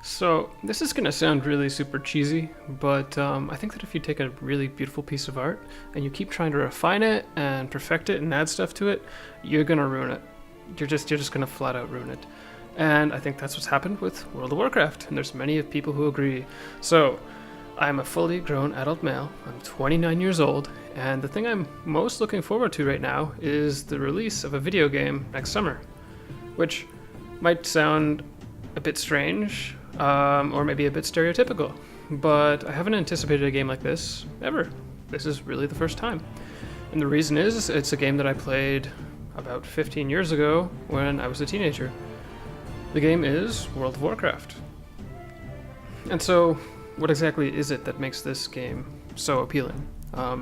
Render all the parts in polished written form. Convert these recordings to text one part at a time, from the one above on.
So, this is going to sound really super cheesy, but I think that if you take a really beautiful piece of art and you keep trying to refine it and perfect it and add stuff to it, you're going to ruin it. You're just going to flat out ruin it. And I think that's what's happened with World of Warcraft, and there's many of people who agree. So, I'm a fully grown adult male, I'm 29 years old, and the thing I'm most looking forward to right now is the release of a video game next summer, which might sound a bit strange, or maybe a bit stereotypical, but I haven't anticipated a game like this ever. This is really the first time. And the reason is, it's a game that I played about 15 years ago when I was a teenager. The game is World of Warcraft. And so, what exactly is it that makes this game so appealing?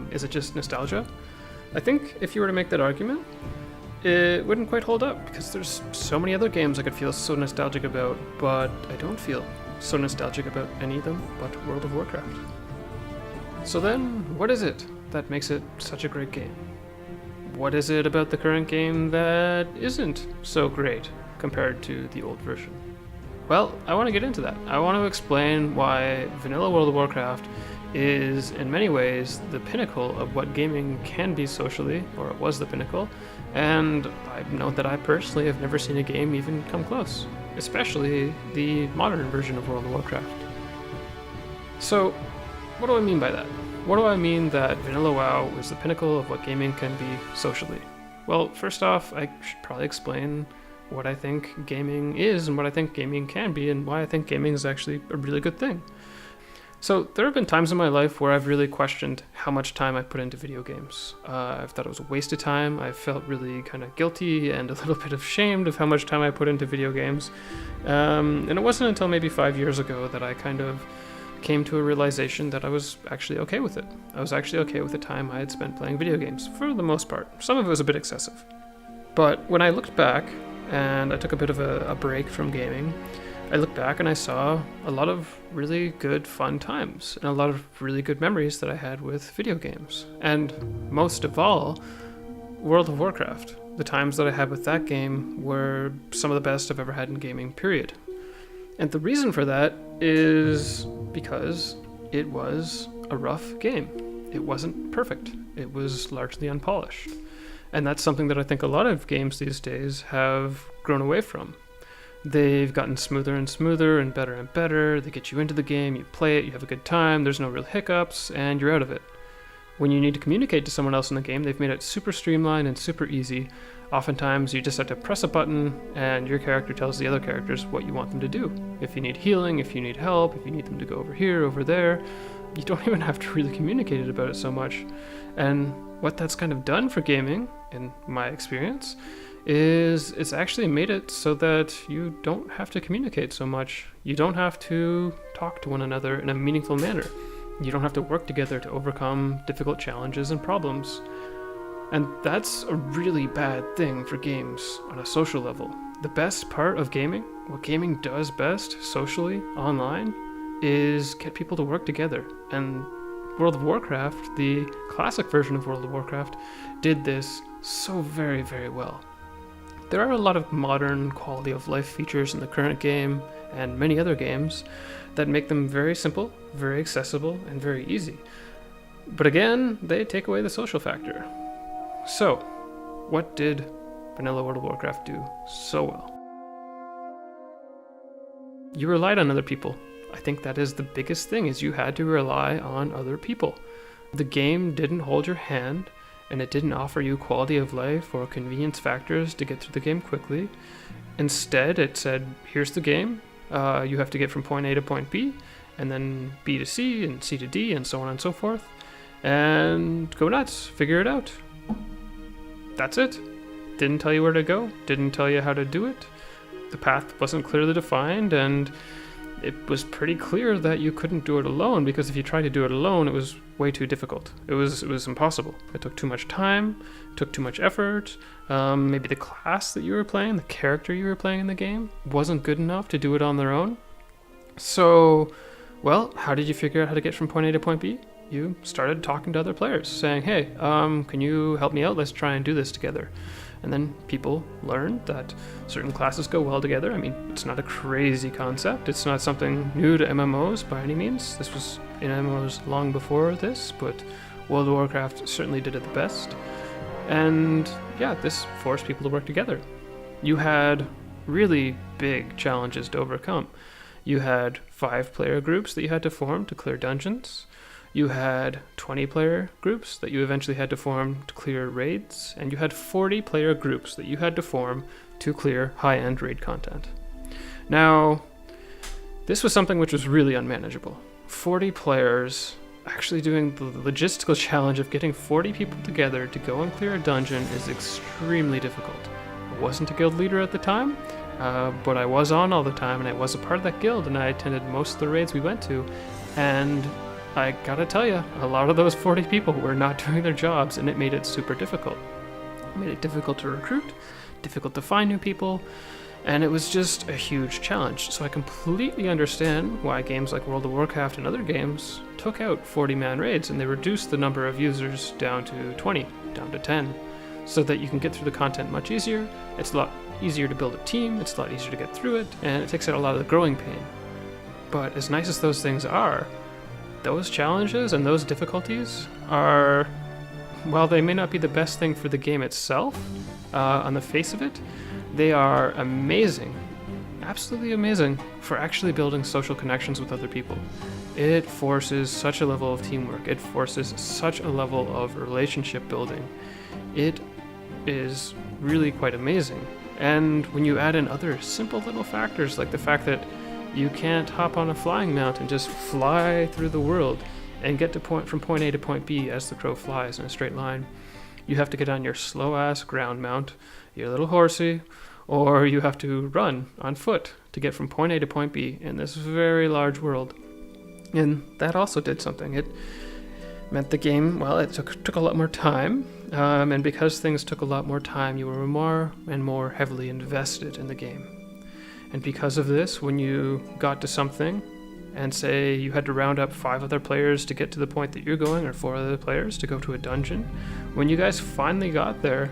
Is it just nostalgia? I think if you were to make that argument, it wouldn't quite hold up, because there's so many other games I could feel so nostalgic about, but I don't feel so nostalgic about any of them but World of Warcraft. So then, what is it that makes it such a great game? What is it about the current game that isn't so great compared to the old version? Well, I want to get into that. I want to explain why vanilla World of Warcraft is in many ways the pinnacle of what gaming can be socially, or it was the pinnacle, and I know that I personally have never seen a game even come close, especially the modern version of World of Warcraft. So, what do I mean by that? What do I mean that vanilla WoW is the pinnacle of what gaming can be socially? Well, first off, I should probably explain what I think gaming is and what I think gaming can be and why I think gaming is actually a really good thing. So there have been times in my life where I've really questioned how much time I put into video games. I've thought it was a waste of time. I felt really kind of guilty and a little bit ashamed of how much time I put into video games. And it wasn't until maybe 5 years ago that I kind of came to a realization that I was actually okay with it. I was actually okay with the time I had spent playing video games, for the most part. Some of it was a bit excessive. But when I looked back, and I took a bit of a break from gaming, I looked back and I saw a lot of really good fun times and a lot of really good memories that I had with video games. And most of all, World of Warcraft. The times that I had with that game were some of the best I've ever had in gaming, period. And the reason for that is because it was a rough game. It wasn't perfect. It was largely unpolished. And that's something that I think a lot of games these days have grown away from. They've gotten smoother and smoother and better. They get you into the game, you play it, you have a good time, there's no real hiccups, and you're out of it. When you need to communicate to someone else in the game, they've made it super streamlined and super easy. Oftentimes, you just have to press a button, and your character tells the other characters what you want them to do. If you need healing, if you need help, if you need them to go over here, over there, you don't even have to really communicate about it so much. And what that's kind of done for gaming, in my experience, is it's actually made it so that you don't have to communicate so much. You don't have to talk to one another in a meaningful manner. You don't have to work together to overcome difficult challenges and problems. And that's a really bad thing for games on a social level. The best part of gaming, what gaming does best socially, online, is get people to work together. And World of Warcraft, the classic version of World of Warcraft, did this so very, very well. There are a lot of modern quality of life features in the current game and many other games that make them very simple, very accessible, and very easy. But again, they take away the social factor. So, what did vanilla World of Warcraft do so well? You relied on other people. I think that is the biggest thing, is you had to rely on other people. The game didn't hold your hand, and it didn't offer you quality of life or convenience factors to get through the game quickly. Instead, it said, here's the game, you have to get from point A to point B, and then B to C, and C to D, and so on and so forth, and go nuts, figure it out. That's it. Didn't tell you where to go, didn't tell you how to do it. The path wasn't clearly defined, and it was pretty clear that you couldn't do it alone, because if you tried to do it alone, it was way too difficult. It was impossible. It took too much time, took too much effort. Maybe the class that you were playing, the character you were playing in the game, wasn't good enough to do it on their own. So, well, how did you figure out how to get from point A to point B? You started talking to other players, saying, hey, can you help me out? Let's try and do this together. And then people learned that certain classes go well together. I mean, it's not a crazy concept. It's not something new to MMOs by any means. This was in MMOs long before this, but World of Warcraft certainly did it the best. And yeah, this forced people to work together. You had really big challenges to overcome. You had 5-player groups that you had to form to clear dungeons. You had 20-player groups that you eventually had to form to clear raids, and you had 40-player groups that you had to form to clear high-end raid content. Now, this was something which was really unmanageable. 40 players actually doing the logistical challenge of getting 40 people together to go and clear a dungeon is extremely difficult. I wasn't a guild leader at the time, but I was on all the time, and I was a part of that guild, and I attended most of the raids we went to, and I gotta tell you, a lot of those 40 people were not doing their jobs, and it made it super difficult. It made it difficult to recruit, difficult to find new people, and it was just a huge challenge. So I completely understand why games like World of Warcraft and other games took out 40-man raids, and they reduced the number of users down to 20, down to 10, so that you can get through the content much easier. It's a lot easier to build a team, it's a lot easier to get through it, and it takes out a lot of the growing pain. But as nice as those things are, those challenges and those difficulties are, while they may not be the best thing for the game itself, on the face of it, they are amazing, absolutely amazing, for actually building social connections with other people. It forces such a level of teamwork, it forces such a level of relationship building. It is really quite amazing. And when you add in other simple little factors, like the fact that you can't hop on a flying mount and just fly through the world and get from point A to point B as the crow flies in a straight line. You have to get on your slow-ass ground mount, your little horsey, or you have to run on foot to get from point A to point B in this very large world. And that also did something. It meant the game, well, it took a lot more time, and because things took a lot more time, you were more and more heavily invested in the game. And because of this, when you got to something, and say you had to round up 5 other players to get to the point that you're going, or 4 other players to go to a dungeon, when you guys finally got there,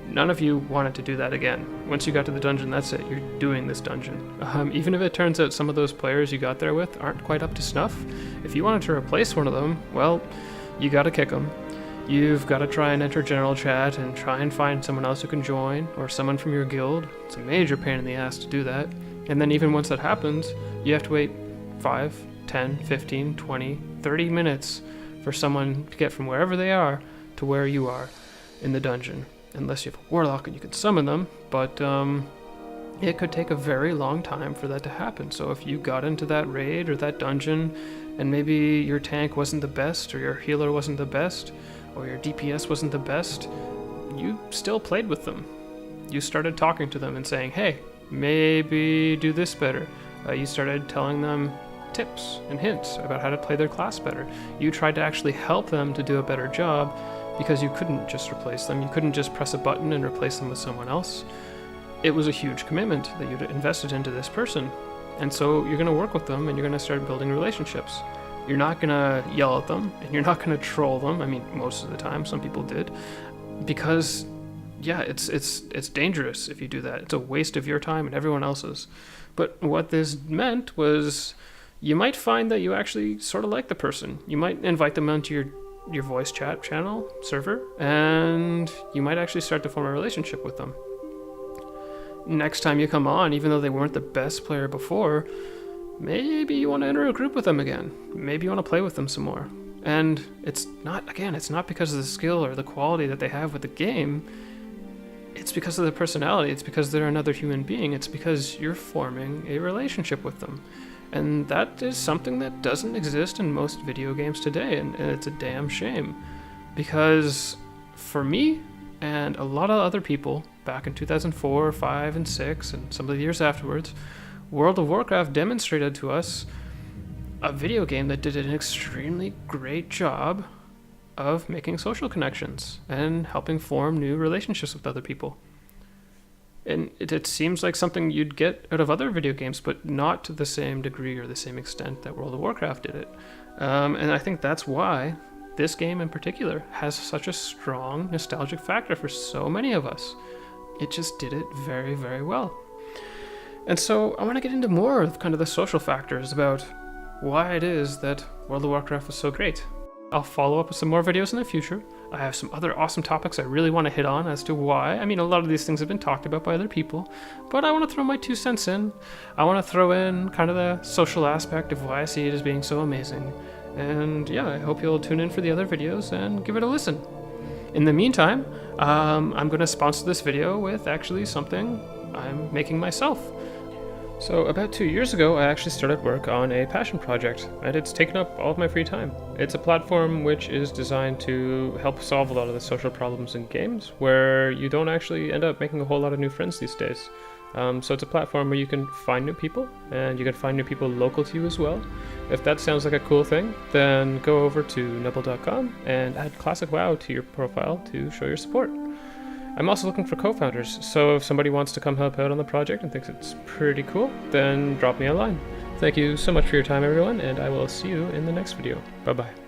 none of you wanted to do that again. Once you got to the dungeon, that's it, you're doing this dungeon. Even if it turns out some of those players you got there with aren't quite up to snuff, if you wanted to replace one of them, well, you gotta kick them. You've got to try and enter general chat and try and find someone else who can join, or someone from your guild. It's a major pain in the ass to do that. And then even once that happens, you have to wait 5, 10, 15, 20, 30 minutes for someone to get from wherever they are to where you are in the dungeon. Unless you have a warlock and you can summon them, but it could take a very long time for that to happen. So if you got into that raid or that dungeon and maybe your tank wasn't the best, or your healer wasn't the best, or your DPS wasn't the best, you still played with them. You started talking to them and saying, hey, maybe do this better. You started telling them tips and hints about how to play their class better. You tried to actually help them to do a better job, because you couldn't just replace them. You couldn't just press a button and replace them with someone else. It was a huge commitment that you'd invested into this person. And so you're going to work with them and you're going to start building relationships. You're not going to yell at them, and you're not going to troll them. I mean, most of the time, some people did. Because, yeah, it's dangerous if you do that. It's a waste of your time and everyone else's. But what this meant was you might find that you actually sort of like the person. You might invite them onto your voice chat channel server, and you might actually start to form a relationship with them. Next time you come on, even though they weren't the best player before, maybe you want to enter a group with them again. Maybe you want to play with them some more. And it's not because of the skill or the quality that they have with the game. It's because of their personality. It's because they're another human being. It's because you're forming a relationship with them. And that is something that doesn't exist in most video games today, and it's a damn shame. Because for me, and a lot of other people, back in 2004, 5, and 6, and some of the years afterwards, World of Warcraft demonstrated to us a video game that did an extremely great job of making social connections and helping form new relationships with other people. And it seems like something you'd get out of other video games, but not to the same degree or the same extent that World of Warcraft did it. And I think that's why this game in particular has such a strong nostalgic factor for so many of us. it just did it very, very well. And so I want to get into more of kind of the social factors about why it is that World of Warcraft was so great. I'll follow up with some more videos in the future. I have some other awesome topics I really want to hit on as to why. I mean, a lot of these things have been talked about by other people, but I want to throw my 2 cents in. I want to throw in kind of the social aspect of why I see it as being so amazing. And yeah, I hope you'll tune in for the other videos and give it a listen. In the meantime, I'm going to sponsor this video with actually something I'm making myself. So about 2 years ago, I actually started work on a passion project, and it's taken up all of my free time. It's a platform which is designed to help solve a lot of the social problems in games, where you don't actually end up making a whole lot of new friends these days. So it's a platform where you can find new people, and you can find new people local to you as well. If that sounds like a cool thing, then go over to nubble.com and add Classic WoW to your profile to show your support. I'm also looking for co-founders, so if somebody wants to come help out on the project and thinks it's pretty cool, then drop me a line. Thank you so much for your time, everyone, and I will see you in the next video. Bye-bye.